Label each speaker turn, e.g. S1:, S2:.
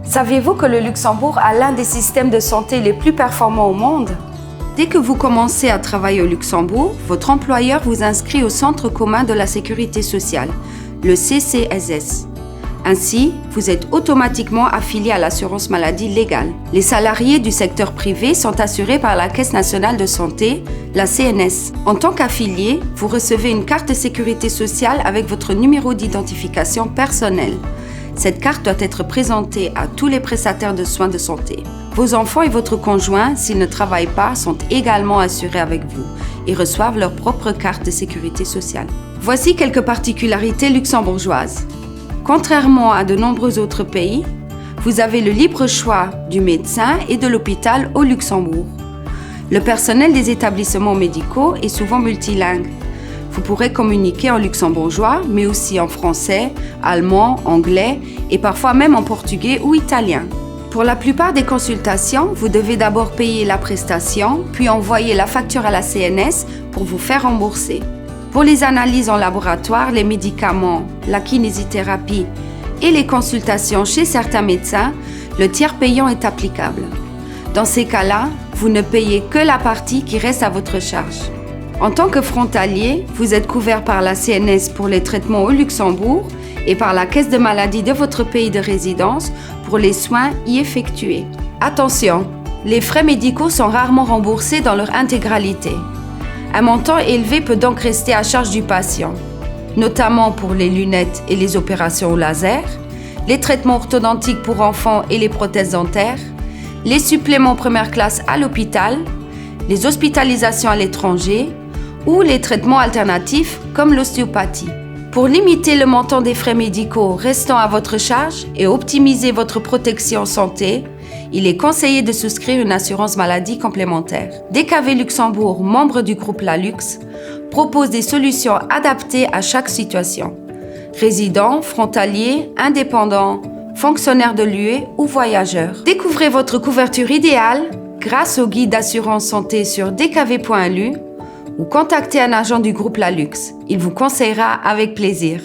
S1: Saviez-vous que le Luxembourg a l'un des systèmes de santé les plus performants au monde? Dès que vous commencez à travailler au Luxembourg, votre employeur vous inscrit au Centre commun de la sécurité sociale, le CCSS. Ainsi, vous êtes automatiquement affilié à l'assurance maladie légale. Les salariés du secteur privé sont assurés par la Caisse nationale de santé, la CNS. En tant qu'affilié, vous recevez une carte de sécurité sociale avec votre numéro d'identification personnel. Cette carte doit être présentée à tous les prestataires de soins de santé. Vos enfants et votre conjoint, s'ils ne travaillent pas, sont également assurés avec vous et reçoivent leur propre carte de sécurité sociale. Voici quelques particularités luxembourgeoises. Contrairement à de nombreux autres pays, vous avez le libre choix du médecin et de l'hôpital au Luxembourg. Le personnel des établissements médicaux est souvent multilingue. Vous pourrez communiquer en luxembourgeois, mais aussi en français, allemand, anglais et parfois même en portugais ou italien. Pour la plupart des consultations, vous devez d'abord payer la prestation, puis envoyer la facture à la CNS pour vous faire rembourser. Pour les analyses en laboratoire, les médicaments, la kinésithérapie et les consultations chez certains médecins, le tiers payant est applicable. Dans ces cas-là, vous ne payez que la partie qui reste à votre charge. En tant que frontalier, vous êtes couvert par la CNS pour les traitements au Luxembourg et par la caisse de maladie de votre pays de résidence pour les soins y effectués. Attention, les frais médicaux sont rarement remboursés dans leur intégralité. Un montant élevé peut donc rester à charge du patient, notamment pour les lunettes et les opérations au laser, les traitements orthodontiques pour enfants et les prothèses dentaires, les suppléments première classe à l'hôpital, les hospitalisations à l'étranger ou les traitements alternatifs comme l'ostéopathie. Pour limiter le montant des frais médicaux restant à votre charge et optimiser votre protection santé, il est conseillé de souscrire une assurance maladie complémentaire. DKV Luxembourg, membre du groupe Lalux, propose des solutions adaptées à chaque situation. Résidents, frontaliers, indépendants, fonctionnaires de l'UE ou voyageurs. Découvrez votre couverture idéale grâce au guide d'assurance santé sur dkv.lu ou contactez un agent du groupe Lalux. Il vous conseillera avec plaisir.